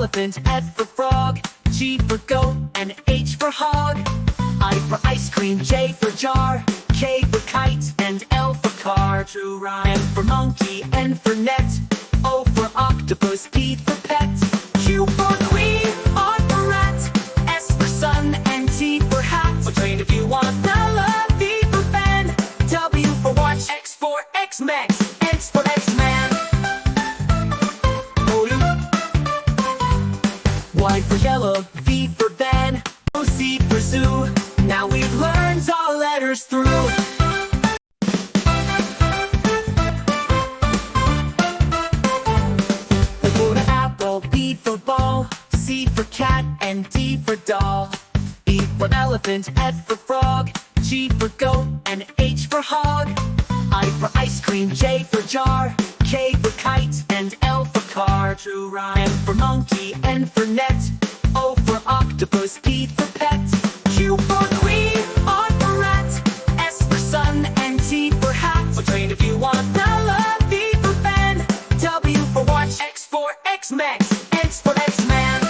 elephant, F for frog, G for goat, and H for hog. I for ice cream, J for jar, K for kite, and L for car. True rhyme. M for monkey, N for net, O for octopus, P for pet, Q for queen, R for rat, S for sun, and T for hat. Or train if you want. V for pen, W for watch, X for X-Mex, X for X-Man. Y for yellow, V for van, C for zoo. Now we've learned all letters through. A for apple, B for ball, C for cat, and D for doll. E for elephant, F for frog, G for goat, and H for hog. I for ice cream, J for jar, K for kite, and L for car. True rhyme. M for monkey, N for net, O for octopus, P for pet, Q for queen, R for rat, S for sun, and T for hat. Or train if you want. V for pen, W for watch, X for X-Mex, X for X-Man.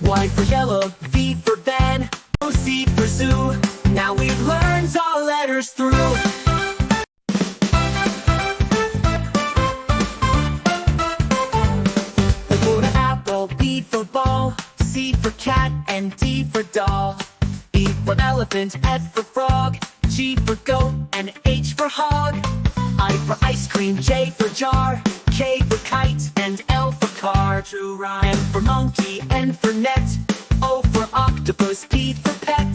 Y for yellow, V for van, C for zoo. Now we've learned all letters through. A for apple, B for ball, C for cat, and D for doll. E for elephant, F for frog, G for goat, and H for hog. I for ice cream, J for jar, K for kite, and L for car. True rhyme. M for monkey, N for net, O for octopus, P for pet,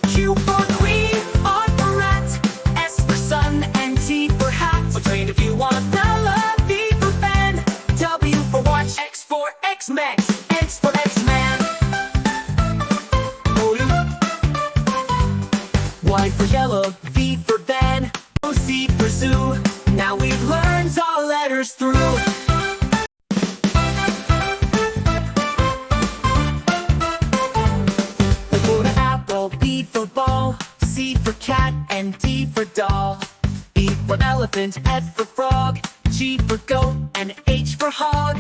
Q for queen, R for rat, S for sun, and T for hat. Or train if you want. V for pen, W for watch, X for X-Mex, X for X-Man. Y for yellow, V for van, C for zoo. Now we've learned all letters through. A for apple, B for ball, C for cat, and D for doll. E for elephant, F for frog, G for goat, and H for hog.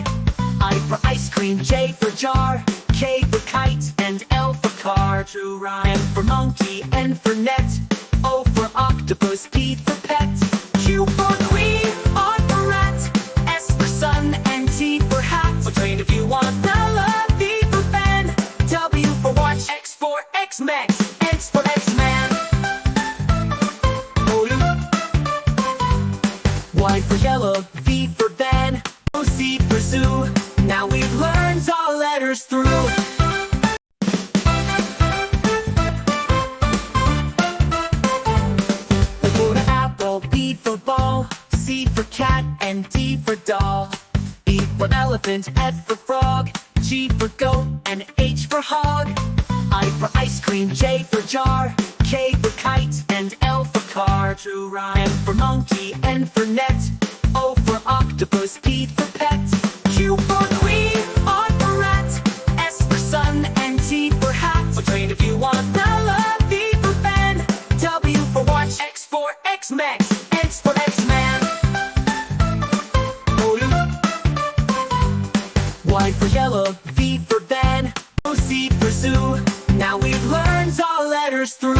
I for ice cream, J for jar, K for kite, and L for car. True rhyme. M for monkey, N for net, O for octopus, P for pet, Q for queen, R for rat, S for sun, and T for hat. Or train if you want. V for pen, W for watch, X for X-Mex, X for X-Man. Y for yellow, V for van, C for zoo. Now we've learned all letters through. A for apple, B for ball, C for cat, and D for doll. E for elephant, F for frog, G for goat, and H for hog. I for ice cream, J for jar, K for kite, and L for car. True rhyme. M for monkey, N for net, O for octopus, P for pet, Q for queen, R for rat, S for sun, and T for hat. Or train if you want. V for pen, W for watch, X for X-Mex, X for X-Man. Y for yellow, V for van, C for zoo. Now we've learned all letters through.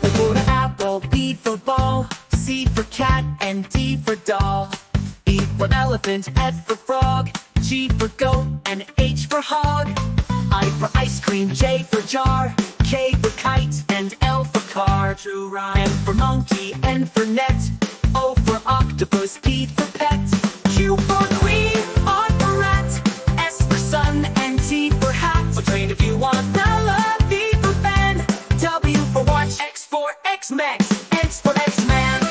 A for apple, B for ball, C for cat, and D for doll. E for elephant, F for frog, G for goat, and H for hog. I for ice cream, J for jar, K for kite, and L for car. True rhyme. M for monkey, N for net, O for octopus, P for pet, Q for queen, R for rat, S for sun, and T for hat. Or train if you want. V for pen, W for watch, X for X-Mex, X for X-Man.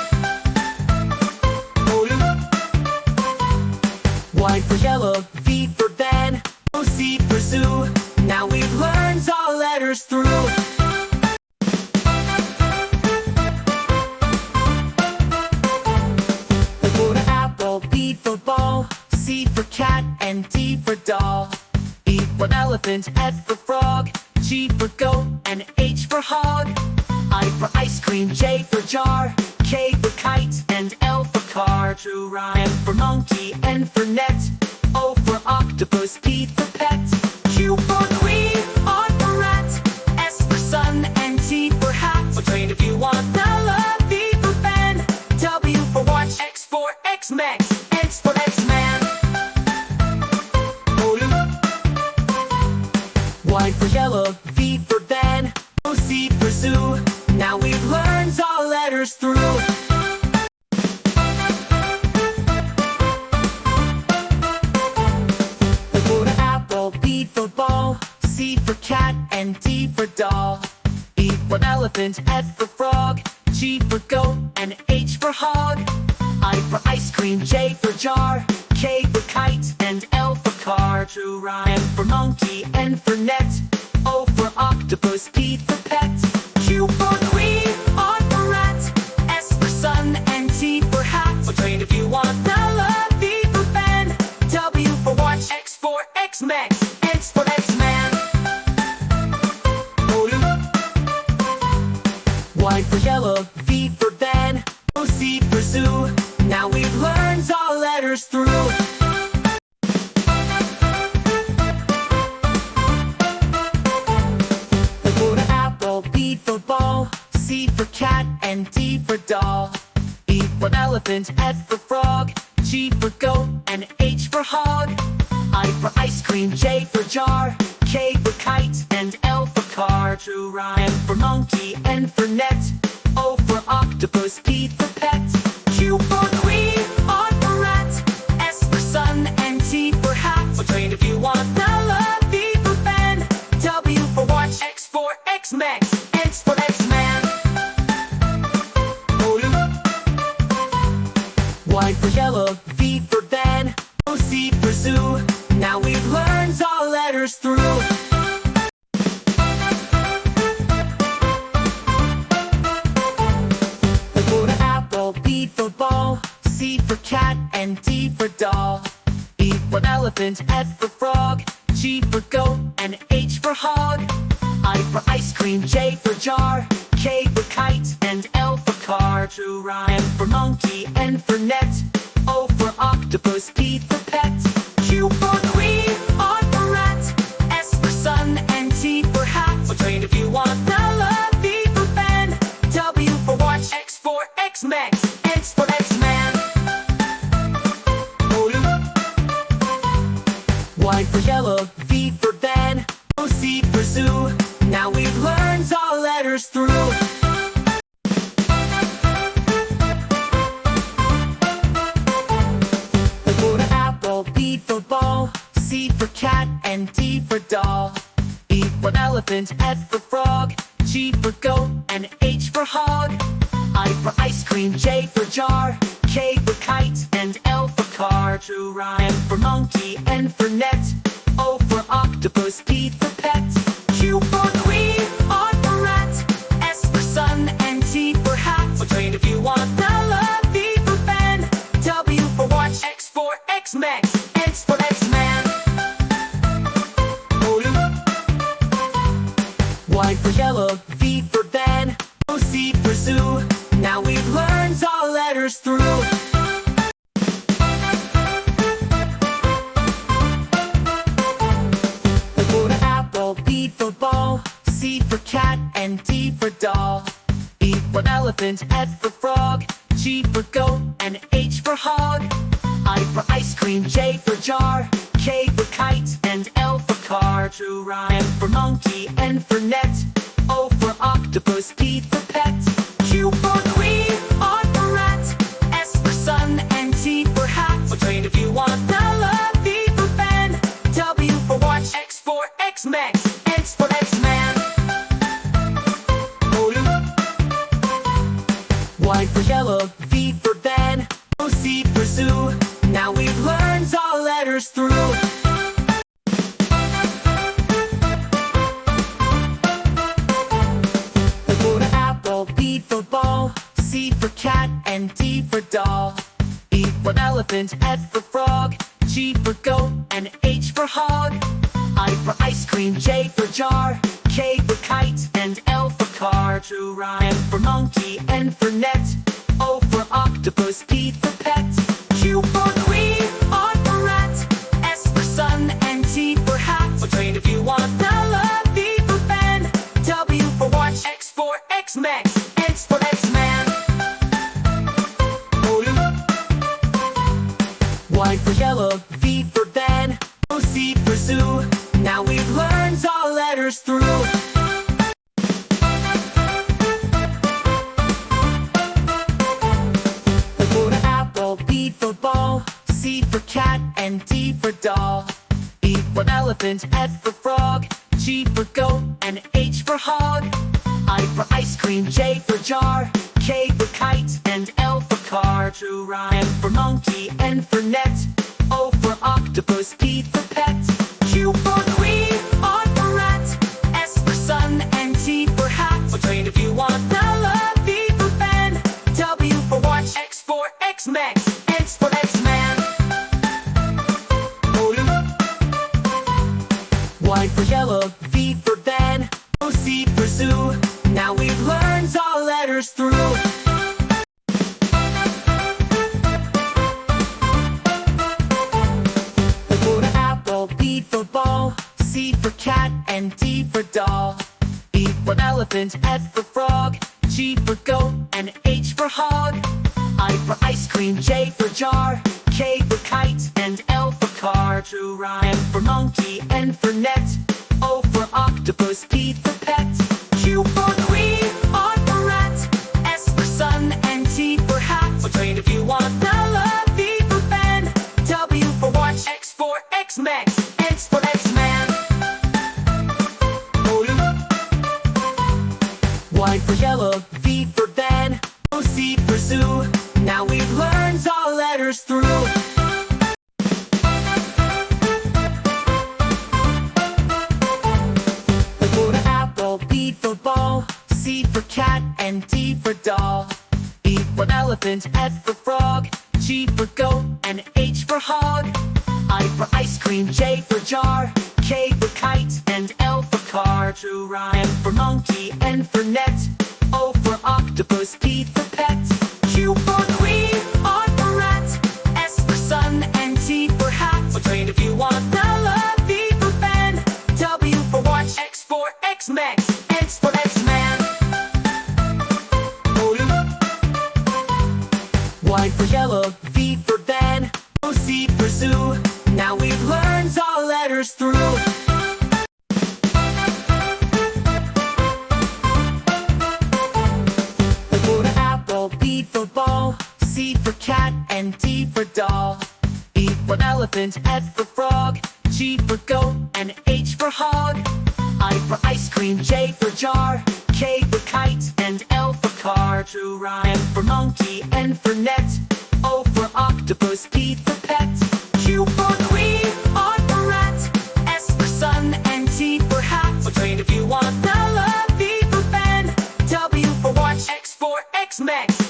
Y for yellow, V for van, C for zoo. Now we've learned all letters through. A for apple, B for ball, C for cat, and D for doll. E for elephant, F for frog, G for goat, and H for hog. I for ice cream, car, true rhyme. M for monkey, N for net, O for octopus, P for pet, Q for queen, R for rat, S for sun, and T for hat. So train if you want. V for fan, W for watch, X for X-Mex, X for X-Man. Y for yellow, V for van, C for zoo. Now we've learned all letters through. A for apple, B for ball, C for cat, and D for doll. E for elephant, F for frog, G for goat, and H for hog. I for ice cream, J for jar, K for kite, and L for car, true rhyme. M for monkey, N for net, O for octopus, P for pet, Q for queen, R for rat, S for sun, and T for hat. So train if you want. V for fan, W for watch, X for X-Mex, X for X-Man. Y for yellow, V for van, C for zoo. Now we've learned all letters through. A for apple, B for ball, C for cat, and D for doll. E for elephant, F for frog, G for goat, and H for hog. I for ice cream, J for jar, K for kite, and L for car, true rhyme. M for monkey, N for net, O for octopus, P for pet, Q for queen, R for rat, S for sun, and T for hat. So train if you want. V for fan, W for watch, X for X-Mex, X for X-Man. Y for yellow, V for van, C for zoo. Now we've learned all letters through. A for apple, B for ball, C for cat, and D for doll. E for elephant, F for frog, G for goat, and H for hog. I for ice cream, J for jar, K for kite, and L for car, true rhyme. M for monkey, N for net, O for octopus, P for pet, Q for queen, R for rat, S for sun, and T for hat. So train if you want. V for fan, W for watch, X for X-Mex, X for X-Man. Y for yellow, V for van, C for zoo. Now we've learned all letters through. A for apple, B for ball, C for cat, and D for doll. E for elephant, F for frog, G for goat, and H for hog. I for ice cream, J for jar, K for kite, and L for car, true rhyme. M for monkey, N for net, O for octopus, P for pet, Q for queen, R for rat, S for sun, and T for hat. So train if you want. V for fan, W for watch, X for X-Mex, X for X-Man. Y for yellow, V for van, C for zoo. Now we've learned all letters through. A for apple, B for ball, C for cat, and D for doll. E for elephant, F for frog, G for goat, and H for hog. I for ice cream, J for jar, K for kite, and L for car, true rhyme. true rhyme. M for monkey, N for net, O for octopus, P for pet, Q for queen, R for rat, S for sun, and T for hat. So train if you want. V for fan, W for watch, X for X-Mex, X for X-Man. Y for yellow, V for van, C for zoo. Now we've learned all letters through. A for apple, B for ball, C for cat, and D for doll. E for elephant, F for frog, G for goat, and H for hog. I for ice cream, J for jar, K for kite, and L for car. True rhyme. M for monkey, N for net, O for octopus, P for pet, Y for yellow, V for van, O, C for zoo. Now we've learned all letters through. A for apple, B for ball, C for cat, and D for doll. E for elephant, F for frog, G for goat, and H for hog. I for ice cream, J for jar, K for kite, and L for car. True rhyme. M for monkey, N for net, O for octopus, P for pet. Q for queen, R for rat, S for sun, and T for hat. So train if you want. V for fan, W for watch, X for X-Mex, X for X-Man. Y for yellow, V for van, O, C for zoo. Now we've learned all letters through. A for apple, B for ball, C for cat, and D for doll. E for elephant, F for frog, G for goat, and H for hog. I for ice cream, J for jar, K for kite, and L for car. True rhyme. M for monkey, N for net, O for octopus, P for pet. Q for queen, R for rat, S for sun, and T for hat. So train if you want. V for fan, W for watch, X for X-Mex, X for X-Man. Y for yellow, V for van, O, C for zoo. Now we've learned all letters through. A for apple, B for ball, C for cat, and D for doll. E for elephant, F for frog, G for goat, and H for hog. I for ice cream, J for jar, K for kite, and L for car. True rhyme. M for monkey, N for net, O for octopus, P for pet. Q for queen, R for rat, S for sun, and T for hat. So train if you want. V for fan, W for watch, X for X-Mex, X for X-Man. Y for yellow, V for van, O, C for zoo. Now we've learned all letters through. A for apple, B for ball, C for cat, and D for doll. E for elephant, F for frog, G for goat, and H for hog. I for ice cream, J for jar, K for kite, and L for car. True rhyme. M for monkey, N for net, O for octopus, P for pet. Q for queen, R for rat, S for sun, and T for hat. So train if you want. V for fan, W for watch, X for X-Mex,